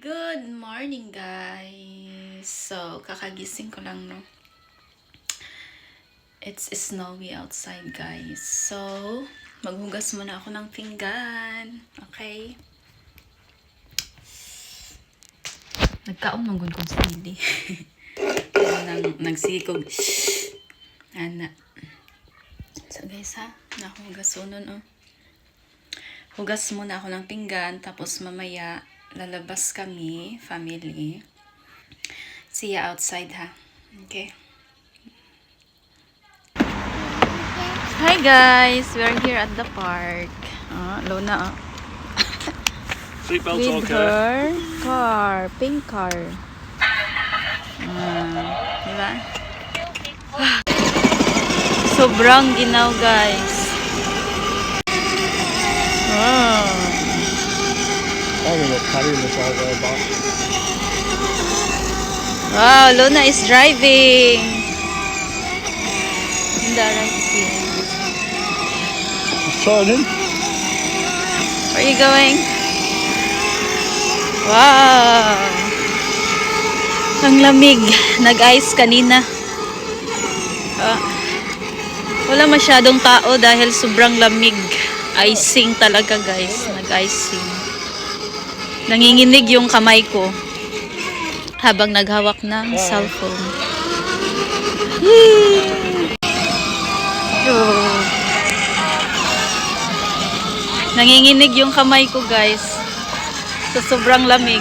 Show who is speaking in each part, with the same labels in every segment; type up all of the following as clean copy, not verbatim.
Speaker 1: Good morning, guys. So, kakagising ko lang, no? It's snowy outside, guys. So, maghugas muna ako ng pinggan. Okay? Nagkaon ng kong sili. Nagsikog. Ana. So, guys, ha? Nahugas unon, oh. Hugas muna ako ng pinggan, tapos mamaya lalabas kami, family. See ya outside, ha? Okay. Hi guys, we're here at the park. Luna,
Speaker 2: Seatbelts
Speaker 1: with
Speaker 2: okay?
Speaker 1: her car, pink car. Diba? Sobrang ginaw, guys.
Speaker 2: I'm gonna carry this all the way back.
Speaker 1: Wow, Luna is driving. In the right seat.
Speaker 2: Turning.
Speaker 1: Where are you going? Wow! Ang lamig. Nag-ice kanina. Wala masyadong tao dahil sobrang lamig. Icing talaga, guys. Nag-icing. Nanginginig yung kamay ko habang naghawak ng cellphone. Nanginginig yung kamay ko, guys. So, sobrang lamig.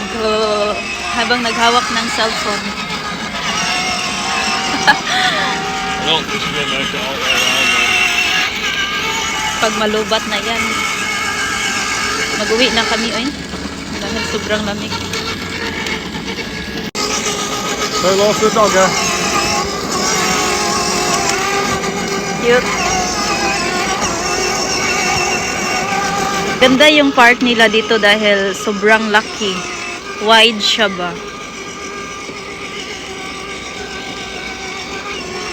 Speaker 1: Habang naghawak ng cellphone.
Speaker 2: I don't think she's gonna make it all the way around there.
Speaker 1: Pag malubat na yan, mag-uwi na kami, oy. Dahil sobrang lamig.
Speaker 2: Say hello to the dog, eh?
Speaker 1: Cute. Ganda yung park nila dito dahil sobrang laki. Wide siya ba?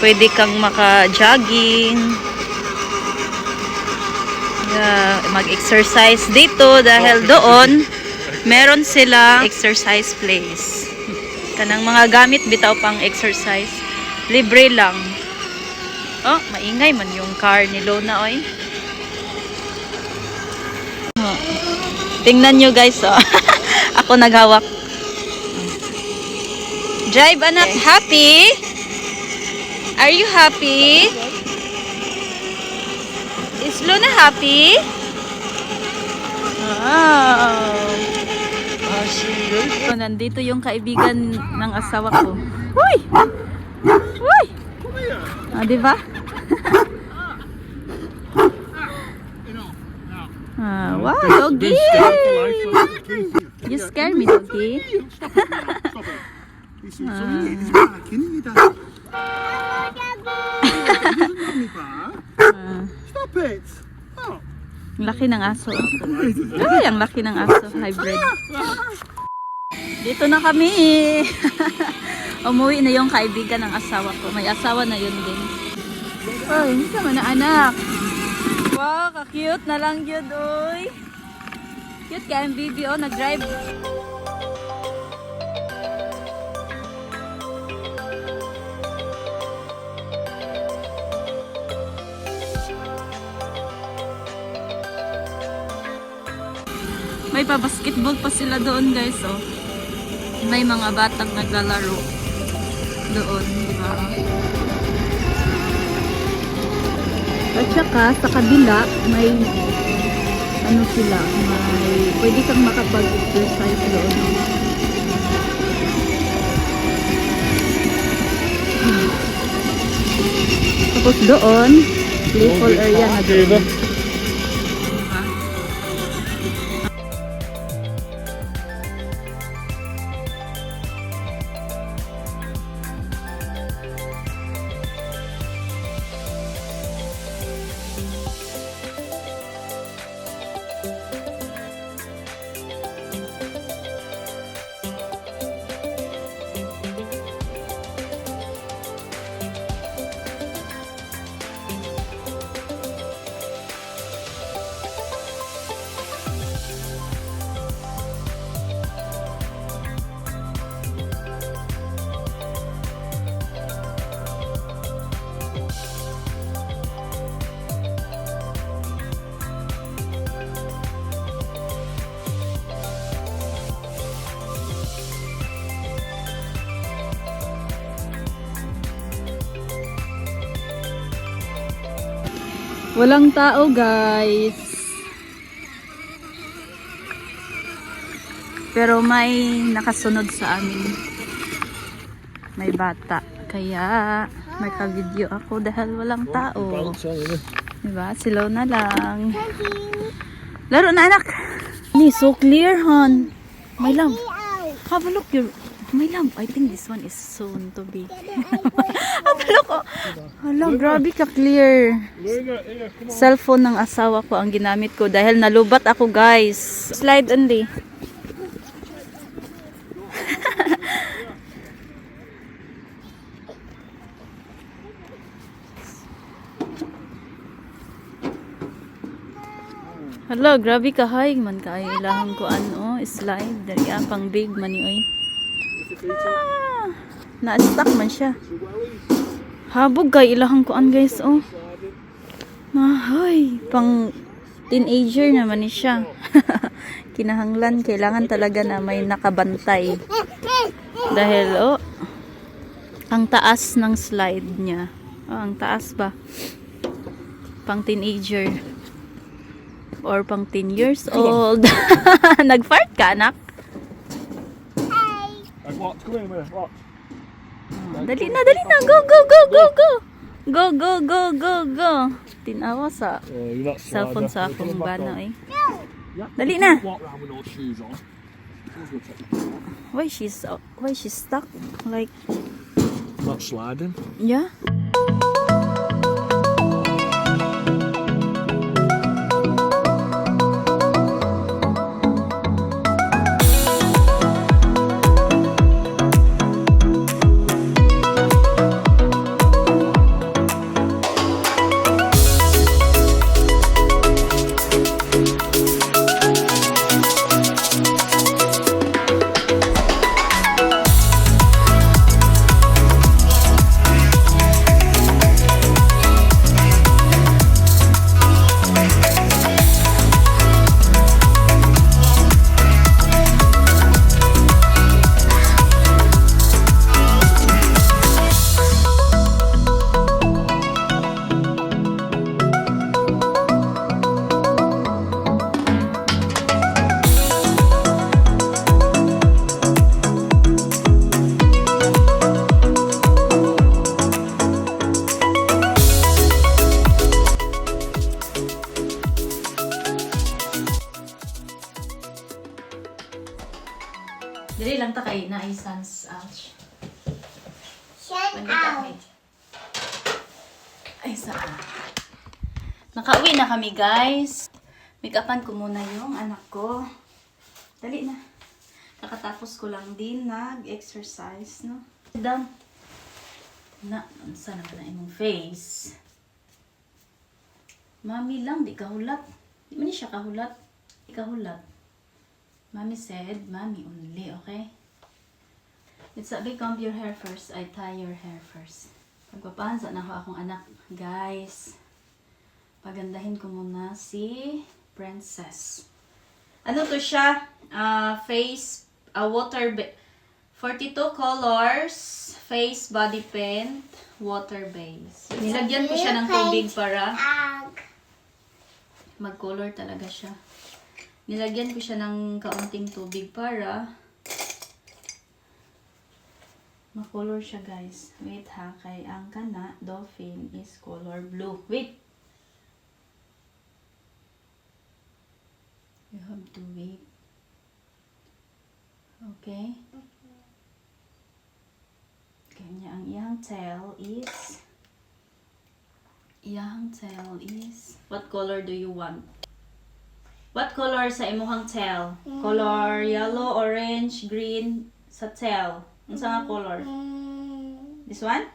Speaker 1: Pwede kang maka-jogging. Yeah, mag-exercise dito dahil doon meron sila exercise place. Kanang mga gamit bitaw pang exercise. Libre lang. Oh, maingay man yung car ni Luna, oy. Tingnan nyo, guys, oh. Ako naghawak. Drive, anak. Happy? Are you happy? Is Luna happy? Wow. So, nandito yung kaibigan ng asawa ko. Uy! Uy! Diba? Wow, doggy! You scare me, doggy.
Speaker 2: Stop it! Oh.
Speaker 1: Ang laki ng aso. Ay, ang laki ng aso. Hybrid. Dito na kami. Umuwi na yung kaibigan ng asawa ko. May asawa na yun din. Ay, hindi ka man na anak. Wow, ka-cute na lang yun, oy. Cute ka, MBB, oh, nag-drive. May pa-basketball pa sila doon, guys, oh. May mga batang naglalaro doon, di ba? At saka sa kabila may ano sila, may pwede kang makapag-exercise doon. Tapos doon, playful area na doon. Walang tao, guys. Pero may nakasunod sa amin. May bata. Kaya may ka-video ako dahil walang tao.
Speaker 2: Bounce on, innit?
Speaker 1: Diba? Silaw na lang. Laro na, anak. Ni, so clear, hon. My love. Have a look. My love, I think this one is soon to be. Have a look. Oh. Hala, grabe ka clear.
Speaker 2: Luna, here, come on.
Speaker 1: Cellphone ng asawa ko ang ginamit ko dahil nalubat ako, guys. Slide only. Hala, grabe ka hay man kay ilahang ko ano, slide dari pang big man ni oy. Ah, na-stuck man siya. Habog kay ilahang ko an guys oh. Mahay, pang teenager naman ni siya. Kinahanglan, kailangan talaga na may nakabantay. Dahil oh, ang taas ng slide niya. Oh, ang taas ba? Pang teenager. Or pang 10 years old. Nag-fart ka, anak?
Speaker 2: Hey, watch, come here, minute, watch.
Speaker 1: Dali na, dali na. Go, go, go, go, go. Go, go, go, go, go. Tinawa sa
Speaker 2: Oh, you're not
Speaker 1: cellphone sa
Speaker 2: slider.
Speaker 1: akong
Speaker 2: Put them back
Speaker 1: bana
Speaker 2: on.
Speaker 1: eh.
Speaker 2: Yeah.
Speaker 1: Dali na.
Speaker 2: Walk around with no shoes on. Someone's gonna take your phone.
Speaker 1: Why she's stuck? Like,
Speaker 2: Not sliding.
Speaker 1: yeah. Dili lang ta kay na sans ouch.
Speaker 3: Shut out.
Speaker 1: Ay, saan? Nakauwi na kami, guys. Make-upan ko muna yung anak ko. Dali na. Nakatapos ko lang din nag-exercise, no? Sit down. Na, saan naman na imong face? Mami lang, di kahulat. Di man ni siya kahulat. Di kahulat. Mommy said, mommy only, okay? It's a big comb your hair first. I tie your hair first. Pagpapansa na ako akong anak. Guys, pagandahin ko muna si Princess. Ano to siya? Face, water, 42 colors, face, body paint, water base. Nilagyan ko siya ng tubig para mag-color talaga siya. Nilagyan ko siya ng kaunting tubig para makolor siya, guys. Wait ha, kay ang kana dolphin is color blue. Wait. You have to wait. Okay. Kanya ang iyang tail is what color do you want? What color sa imuhang tail? Color yellow, orange, green sa tail. Unsa nga color? This one?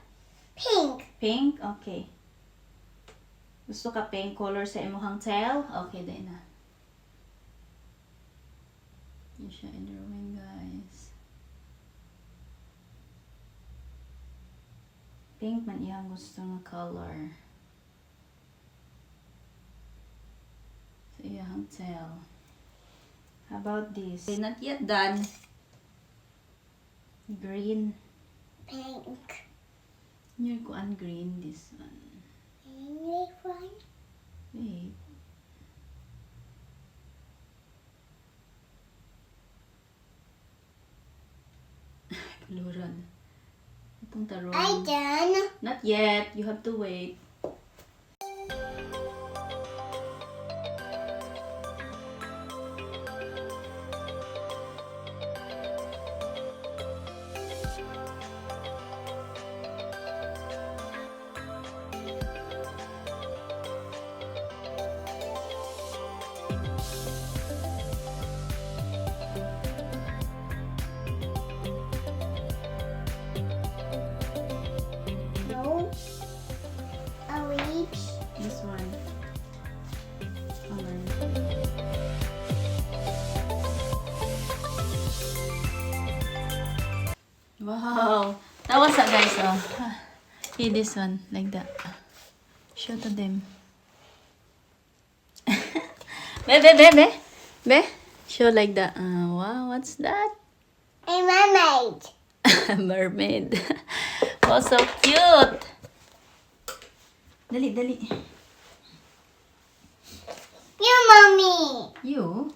Speaker 3: Pink.
Speaker 1: Pink? Okay. Gusto ka pink color sa imuhang tail? Okay, din na. Yan siya i-drawing, guys. Pink man iyang gusto nga color. Sa iyang tail. How about this? Okay, not yet done. Green.
Speaker 3: Pink.
Speaker 1: You're kuan green, this one.
Speaker 3: Pink one.
Speaker 1: Wait. Plural. Itong tarong.
Speaker 3: I done.
Speaker 1: Not yet. You have to wait.
Speaker 3: No. A leaf.
Speaker 1: This one. Color. Wow. That was it, guys. Oh. Hey, this one. Like that. Show to them. Be. Show like that. Wow, what's that?
Speaker 3: A mermaid.
Speaker 1: Mermaid. Oh, so cute. Dali.
Speaker 3: You, mommy.
Speaker 1: You?